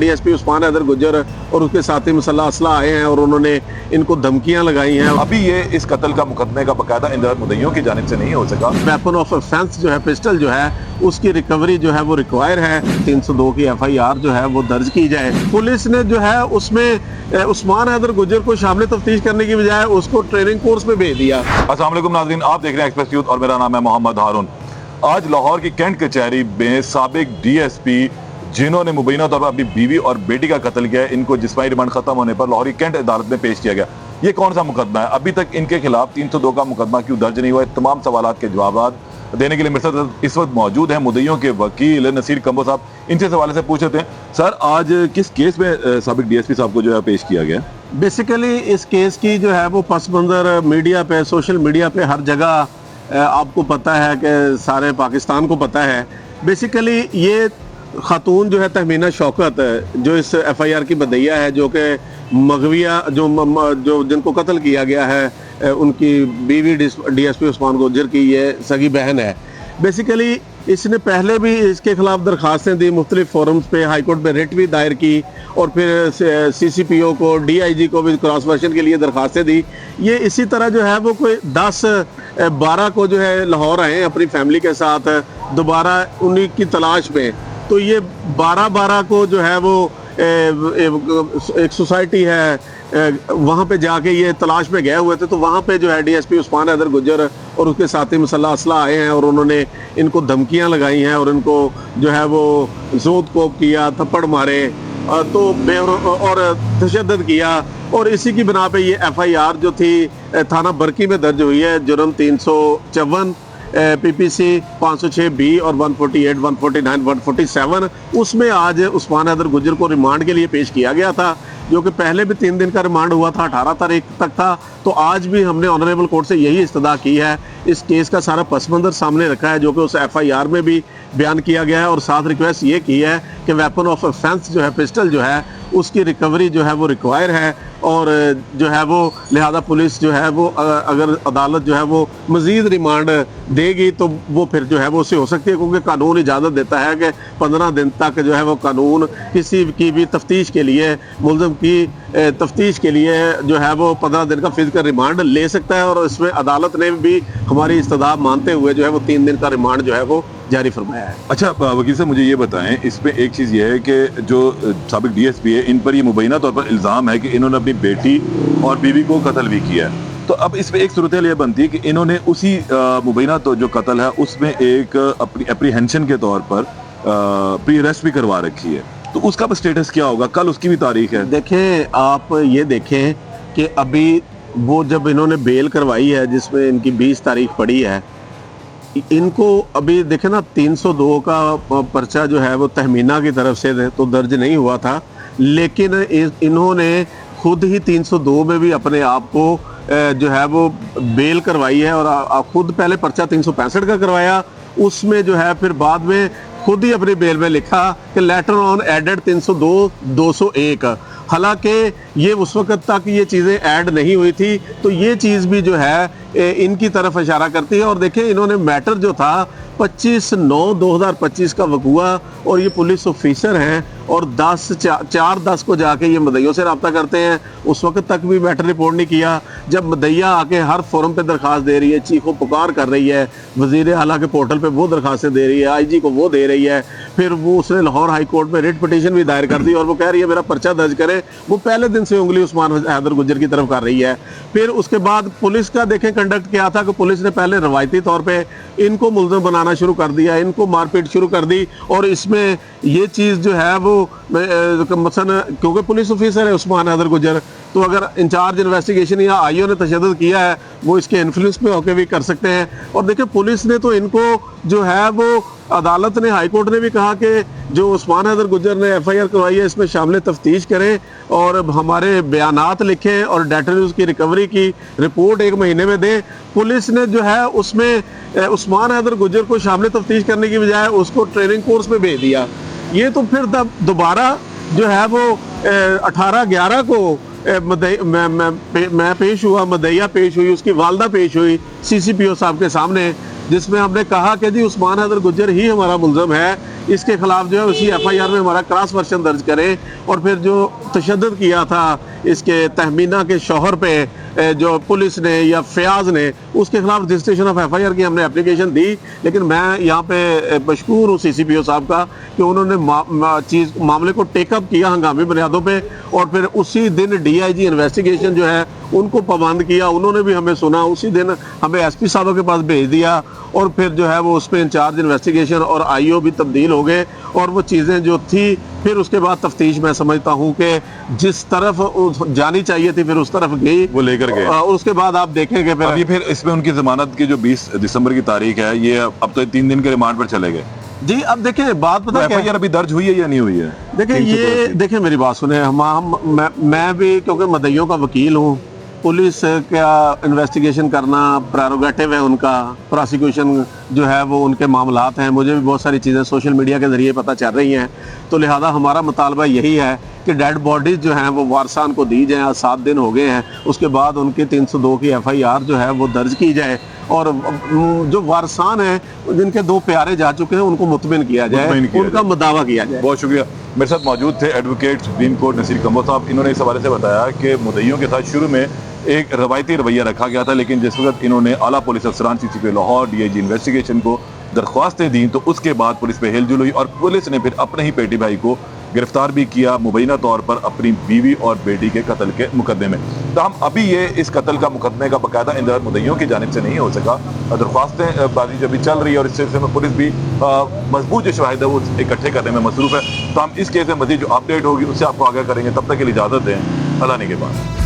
DSP Usman Haider Gujjar और उसके साथी मुसल्लह असला आए हैं और उन्होंने इनको धमकियां लगाई हैं। अभी ये इस कत्ल का मुकदमे का बकायदा इन मुद्दइयों की जानिब से नहीं हो सका। वेपन ऑफ ऑफेंस जो है पिस्टल जो है उसकी रिकवरी जो है वो रिक्वायर है। 302 की एफआईआर जो है वो दर्ज की जाए। पुलिस ने जो है उसमें उस्मान हैदर गुज्जर को शामिल तफ्तीश करने की बजाय उसको ट्रेनिंग कोर्स में भेज दिया। अस्सलाम वालेकुम नाज़रीन, आप देख रहे हैं एक्सप्रेस यूथ और मेरा नाम है मोहम्मद हारून। आज लाहौर की कैंट कचहरी में साबिक डीएसपी जिन्होंने मुबैना तौर पर अपनी बीवी और बेटी का कत्ल किया, इनको जिस्मानी रिमांड खत्म होने पर लाहौर की कैंट अदालत में पेश किया गया। ये कौन सा मुकदमा है? अभी तक इनके खिलाफ 302 का मुकदमा क्यों दर्ज नहीं हुआ? तमाम सवालात के जवाब देने के लिए मेरे साथ इस वक्त मौजूद हैं मुद्दइयों के वकील नसीर कंबो साहब। इनसे सवाल से पूछ लेते हैं। सर, आज किस केस में साबिक डीएसपी साहब को जो है पेश किया गया? बेसिकली इस केस की जो है वो पस मंजर मीडिया पे, सोशल मीडिया पे हर जगह आपको पता है कि सारे पाकिस्तान को पता है। बेसिकली ये खातून जो है तहमीना शौकत जो इस एफआईआर की बदैया है, जो कि मगविया जो जिनको कत्ल किया गया है उनकी बीवी डीएसपी उस्मान गुज्जर की ये सगी बहन है। बेसिकली इसने पहले भी इसके खिलाफ दरखास्तें दी, मुख्तलिफ फोरम्स पे, हाईकोर्ट में रिट भी दायर की और फिर सीसीपीओ को, डीआईजी को भी क्रॉस वर्शन के लिए दरखास्तें दी। ये इसी तरह जो है वो कोई 10-12 को जो है लाहौर आए अपनी फैमिली के साथ दोबारा उन्हीं की तलाश में। तो ये 12-12 को जो है वो एक सोसाइटी है वहाँ पे जाके ये तलाश में गए हुए थे। तो वहाँ पे जो है डीएसपी उस्मान हैदर गुज्जर और उसके साथी मुसल्लह असला आए हैं और उन्होंने इनको धमकियां लगाई हैं और इनको जो है वो जोत कोप किया, थप्पड़ मारे तो और तशद्दुद किया। और इसी की बिना पे ये एफआईआर जो थी थाना बरकी में दर्ज हुई है, जुर्म 354 पीपीसी 506 बी और 148, 149, 147 उसमें आज उस्मान हैदर गुज्जर को रिमांड के लिए पेश किया गया था, जो कि पहले भी 3 दिन का रिमांड हुआ था, 18 तारीख तक था। तो आज भी हमने ऑनरेबल कोर्ट से यही इस्तदा की है। इस केस का सारा पस मंजर सामने रखा है जो कि उस एफआईआर में भी बयान किया गया है और साथ रिक्वेस्ट ये की है कि वेपन ऑफ ऑफेंस जो है पिस्टल जो है उसकी रिकवरी जो है वो रिक्वायर है और जो है वो लिहाजा पुलिस जो है वो अगर अदालत जो है वो मज़ीद रिमांड देगी तो वो फिर जो है वो उससे हो सकती है, क्योंकि कानून इजाज़त देता है कि 15 दिन तक जो है वो कानून किसी की भी तफ्तीश के लिए, मुल्ज़िम की तफ्तीश के लिए जो है वो 15 दिन का फिजिकल रिमांड ले सकता है। और इसमें अदालत ने भी हमारी इस्तदा मानते हुए जो है वो 3 दिन का रिमांड जो है वो जारी फरमाया है। अच्छा वकील साहब, मुझे ये बताएं, इसमें एक चीज़ ये है कि जो साबिक डीएसपी है इन पर ये मुबैना तौर पर इल्ज़ाम है कि इन्होंने अपनी बेटी और बीवी को कत्ल भी किया है। तो अब इसमें एक सूरत ये बनती है कि इन्होंने उसी मुबैना तो जो कत्ल है उसमें एक अपनी एप्रीहेंशन के तौर पर प्री अरेस्ट भी करवा रखी है। तो उसका स्टेटस क्या होगा? कल उसकी भी तारीख है। देखें, आप ये देखें कि अभी वो जब इन्होंने बेल करवाई है जिसमें इनकी 20 तारीख पड़ी है, इनको अभी देखें ना 302 का पर्चा जो है वो तहमीना की तरफ से तो दर्ज नहीं हुआ था, लेकिन इन्होंने खुद ही 302 में भी अपने आप को जो है वो बेल करवाई है और खुद पहले पर्चा 365 का करवाया, उसमें जो है फिर बाद में खुद ही अपनी बेल में लिखा कि लेटर ऑन एडेड 302-201। हालांकि ये उस वक्त तक ये चीज़ें ऐड नहीं हुई थी। तो ये चीज़ भी जो है इनकी तरफ इशारा करती है। और देखें, इन्होंने मैटर जो था 25/9/2025 का वकूआ और ये पुलिस ऑफिसर हैं और 4-10 को जाके ये मदइयों से रब्ता करते हैं। उस वक्त तक भी मैटर रिपोर्ट नहीं किया। जब मदइया आके हर फोरम पे दरख्वास्त दे रही है, चीखो पुकार कर रही है, वज़ीर आला के पोर्टल पे वो दरख्वास्तें दे रही है, आईजी को वो दे रही है, फिर वो उसने लाहौर हाई कोर्ट में रिट पिटीशन भी दायर कर दी और वो कह रही है मेरा पर्चा दर्ज करे। वो पहले दिन से उंगली उस्मान हैदर गुज्जर की तरफ कर रही है। फिर उसके बाद पुलिस का देखें कंडक्ट क्या था कि पुलिस ने पहले रवायती तौर पर इनको मुल्ज़िम बनाना शुरू कर दिया, इनको मारपीट शुरू कर दी। और इसमें ये चीज़ जो है वो मसलन क्योंकि पुलिस ऑफिसर है उस्मान हैदर गुज्जर, तो अगर इंचार्ज इन्वेस्टिगेशन या आईओ ने तशद्दुद किया है वो इसके इन्फ्लुएंस में होकर भी कर सकते हैं। और देखिए, पुलिस ने तो इनको जो है वो अदालत ने, हाई कोर्ट ने भी कहा कि जो उस्मान हैदर गुज्जर ने एफआईआर करवाई है इसमें शामिल तफ्तीश करें और हमारे बयानात लिखें और डाटा न्यूज़ की रिकवरी की रिपोर्ट 1 महीने में दें। पुलिस ने जो है उसमें उस्मान हैदर गुज्जर को शामिल तफ्तीश करने की बजाय उसको ट्रेनिंग कोर्स में भेज दिया। ये तो फिर दोबारा जो है वो 18/11 को मैं पेश हुआ, मदैया पेश हुई, उसकी वालदा पेश हुई CCPO साहब के सामने, जिसमें हमने कहा कि जी उस्मान हैदर गुज्जर ही हमारा मुल्ज़म है, इसके खिलाफ जो है उसी FIR में हमारा क्रॉस वर्जन दर्ज करें। और फिर जो तशद्दुद किया था इसके तहमीना के शौहर पे जो पुलिस ने या फयाज ने, उसके खिलाफ रजिस्ट्रेशन ऑफ FIR की हमने एप्लीकेशन दी। लेकिन मैं यहाँ पे मशकूर हूँ CCPO साहब का कि उन्होंने मामले को टेकअप किया हंगामी बुनियादों पे, और फिर उसी दिन DIG इन्वेस्टिगेशन जो है उनको पाबंद किया। उन्होंने भी हमें सुना, उसी दिन हमें SP साहब के पास भेज दिया, और फिर जो है वो उस पर इंचार्ज इन्वेस्टिगेशन और IO भी तब्दील हो गए, और वो चीज़ें जो थी फिर उसके बाद तफ्तीश मैं समझता हूँ कि जिस तरफ जानी चाहिए थी फिर उस तरफ गई, वो लेकर गए। और उसके बाद आप देखेंगे फिर अभी फिर इसमें उनकी जमानत की जो 20 दिसंबर की तारीख है, ये अब तो 3 दिन के रिमांड पर चले गए जी। अब देखिए बात तो पता क्या है? FIR अभी दर्ज हुई है या नहीं हुई है? देखिए ये देखिए मेरी बात सुने, मैं भी क्योंकि मदइयों का वकील हूँ, पुलिस का इन्वेस्टिगेशन करना प्रेरोगेटिव है उनका, प्रोसिक्यूशन जो है वो उनके मामलात हैं। मुझे भी बहुत सारी चीज़ें सोशल मीडिया के ज़रिए पता चल रही हैं, तो लिहाजा हमारा मुतालबा यही है कि डेड बॉडीज़ जो हैं वो वारसान को दी जाएँ। आज 7 दिन हो गए हैं, उसके बाद उनकी 302 की FIR जो है वो दर्ज की जाए, और जो वारसान हैं जिनके 2 प्यारे जा चुके हैं उनको मुतमिन किया जाए, उनका मुदावा किया जाए। बहुत शुक्रिया। मेरे साथ मौजूद थे advocate supreme court Naseer Kambo साहब। इन्होंने इस हवाले से बताया कि मुद्दइयों के साथ शुरू में एक रवायती रवैया रखा गया था, लेकिन जिस वक्त इन्होंने आला पुलिस अफसरान CCPO लाहौर DIG इन्वेस्टिगेशन को दरख्वास्तें दी, तो उसके बाद पुलिस पे हिलजुल हुई, और पुलिस ने फिर अपने ही पेटी भाई को गिरफ्तार भी किया मुबैना तौर पर अपनी बीवी और बेटी के कत्ल के मुकदमे में। तो हम अभी ये इस कत्ल का मुकदमे का बाकायदा इंदराज मुद्दइयों की जानिब से नहीं हो सका, दरख्वास्तें बाजी जो अभी चल रही है, और इस सिलसिले में पुलिस भी मजबूत जो शवाहिद है वो इकट्ठे करने में मसरूफ है। तो हम इस केस में मजीद जो अपडेट होगी उससे आपको आगाह करेंगे। तब तक के लिए इजाज़त दें, अल्लाह ने के बाद।